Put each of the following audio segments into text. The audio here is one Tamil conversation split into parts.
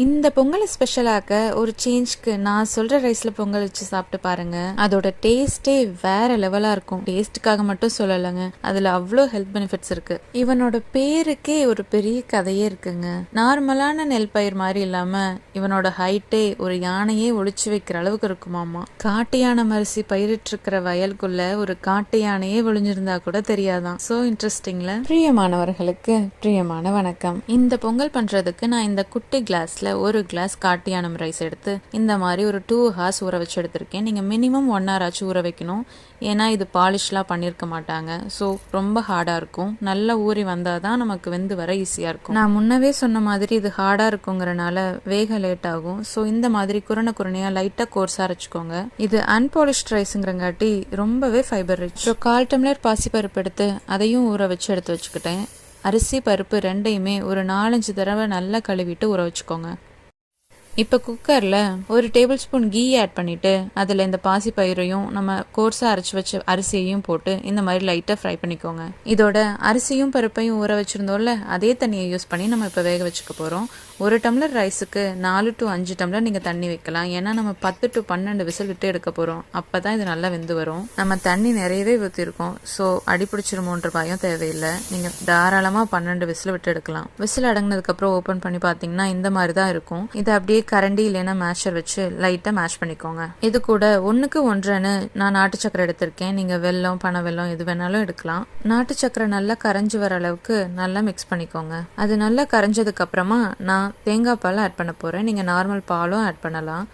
இந்த பொங்கலை ஸ்பெஷலாக்க ஒரு சேஞ்ச்க்கு நான் சொல்ற ரைஸ்ல பொங்கல் வச்சு சாப்பிட்டு பாருங்க. அதோட டேஸ்டே வேற லெவலா இருக்கும். டேஸ்ட்டுக்காக மட்டும் சொல்லலைங்க, அதுல அவ்வளோ ஹெல்த் பெனிஃபிட்ஸ் இருக்கு. இவனோட பேருக்கே ஒரு பெரிய கதையே இருக்குங்க. நார்மலான நெல் பயிர் மாதிரி இல்லாம இவனோட ஹைட்டே ஒரு யானையே ஒளிச்சு வைக்கிற அளவுக்கு இருக்குமாமா. காட்டு யானை அரிசி பயிரிட்டு இருக்கிற வயலுக்குள்ள ஒரு காட்டு யானையே ஒளிஞ்சிருந்தா கூட தெரியாதான். சோ இன்ட்ரெஸ்டிங்ல. பிரியமானவர்களுக்கு பிரியமான வணக்கம். இந்த பொங்கல் பண்றதுக்கு நான் இந்த குட்டி கிளாஸ்ல ஒரு கிளாஸ் காட்டு யானம் ரைஸ் எடுத்து இந்த மாதிரி ஒரு 2 hours ஊற வச்சு எடுத்திருக்கேன். நீங்கள் மினிமம் 1 hour ஆச்சு ஊற வைக்கணும். ஏன்னா இது பாலிஷ்லாம் பண்ணியிருக்க மாட்டாங்க. ஸோ ரொம்ப ஹார்டாக இருக்கும். நல்லா ஊறி வந்தால் தான் நமக்கு வெந்து வர ஈஸியாக இருக்கும். நான் முன்னவே சொன்ன மாதிரி இது ஹார்டாக இருக்குங்கிறனால வேக லேட் ஆகும். ஸோ இந்த மாதிரி குறையாக லைட்டாக கோர்ஸாக அரைச்சிக்கோங்க. இது அன்பாலிஷ்ட் ரைஸுங்கிறங்காட்டி ரொம்பவே ஃபைபர் ரிச். ஸோ 1/4 டம்ளர் பாசிப்பருப்பு எடுத்து அதையும் ஊற வச்சு எடுத்து வச்சுக்கிட்டேன். அரிசி பருப்பு ரெண்டையுமே ஒரு 4-5 தடவை நல்லா கழுவிட்டு ஊற வச்சுக்கோங்க. இப்போ குக்கரில் ஒரு டேபிள் ஸ்பூன் கீ ஆட் பண்ணிவிட்டு அதில் இந்த பாசி பயிரையும் நம்ம கோர்ஸாக அரைச்சி வச்ச அரிசியையும் போட்டு இந்த மாதிரி லைட்டாக ஃப்ரை பண்ணிக்கோங்க. இதோட அரிசியும் பருப்பையும் ஊற வச்சுருந்தோம்ல, அதே தண்ணியை யூஸ் பண்ணி நம்ம இப்போ வேக வச்சுக்க போகிறோம். 1 டம்ளர் ரைஸுக்கு 4 to 5 டம்ளர் நீங்கள் தண்ணி வைக்கலாம். ஏன்னா நம்ம 10 to 12 விசில் விட்டு எடுக்க போகிறோம். அப்போ தான் இது நல்லா வெந்து வரும். நம்ம தண்ணி நிறையவே ஊற்றிருக்கோம். ஸோ அடிப்பிடிச்சிருமோன்ற பயம் தேவையில்லை. நீங்கள் தாராளமாக 12 விசில் விட்டு எடுக்கலாம். விசில் அடங்கினதுக்கப்புறம் ஓப்பன் பண்ணி பார்த்தீங்கன்னா இந்த மாதிரி தான் இருக்கும். இது அப்படியே கரண்டி இல்லைன்னா மேஷர் வச்சு லைட்டாக மேஷ் பண்ணிக்கோங்க. இது கூட 1க்கு 1:1 நான் நாட்டு சக்கரை எடுத்திருக்கேன். நீங்கள் வெல்லம் பனை வெல்லம் எது வேணாலும் எடுக்கலாம். நாட்டு சக்கரை நல்லா கரைஞ்சி வர அளவுக்கு நல்லா மிக்ஸ் பண்ணிக்கோங்க. அது நல்லா கரைஞ்சதுக்கு அப்புறமா நான் தேங்காய் பால் ஆட் பண்ண போகிறேன். நீங்கள் நார்மல் பாலும் ஆட் பண்ணலாம்.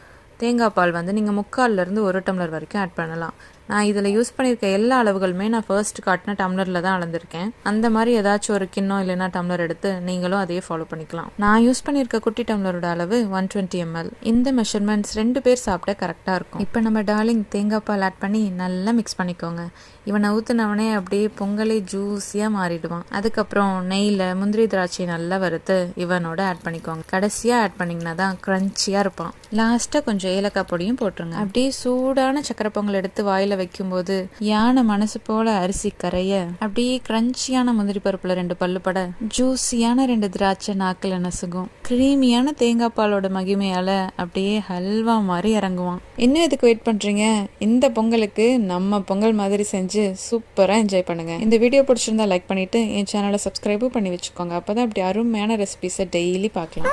தேங்காய் பால் வந்து நீங்கள் 3/4 1 டம்ளர் வரைக்கும் ஆட் பண்ணலாம். நான் இதில் யூஸ் பண்ணியிருக்க எல்லா அளவுகளுமே நான் ஃபர்ஸ்ட் காட்டின டம்ளரில் தான் அளந்திருக்கேன். அந்த மாதிரி ஏதாச்சும் ஒரு கிண்ணம் இல்லைன்னா டம்ளர் எடுத்து நீங்களும் அதையே ஃபாலோ பண்ணிக்கலாம். நான் யூஸ் பண்ணியிருக்க குட்டி டம்ளரோட அளவு 120 ml. இந்த மெஷர்மெண்ட்ஸ் 2 பேர் சாப்பிட கரெக்டாக இருக்கும். இப்போ நம்ம டார்லிங் தேங்காய் பால் ஆட் பண்ணி நல்லா மிக்ஸ் பண்ணிக்கோங்க. இவனை ஊற்றுனவனே அப்படியே பொங்கலே ஜூஸியாக மாறிடுவான். அதுக்கப்புறம் நெய்யில் முந்திரி திராட்சை நல்லா வறுத்து இவனோட ஆட் பண்ணிக்கோங்க. கடைசியாக ஆட் பண்ணிங்கன்னா தான் க்ரன்ச்சியாக இருப்பான். லாஸ்ட்டாக கொஞ்சம் ஏலக்காய் பொடியும் போட்டுருங்க. அப்படியே சூடான சக்கரை பொங்கல் எடுத்து வாயில் வைக்கும்போது யானை மனசு போல அரிசி கரைய, அப்படியே கிரன்ச்சியான முந்திரி பருப்புல 2 பல்லு பட, ஜூஸியான 2 திராட்சை நாக்கில் நசுகும். கிரீமியான தேங்காய் பாலோட மகிமையால அப்படியே ஹல்வா மாதிரி இறங்குவான். இன்னும் எதுக்கு வெயிட் பண்றீங்க? இந்த பொங்கலுக்கு நம்ம பொங்கல் மாதிரி செஞ்சு சூப்பரா என்ஜாய் பண்ணுங்க. இந்த வீடியோ பிடிச்சிருந்தா லைக் பண்ணிட்டு என் சேனலை சப்ஸ்கிரைபும் பண்ணி வச்சுக்கோங்க. அப்பதான் அப்படி அருமையான ரெசிபிஸை டெய்லி பார்க்கலாம்.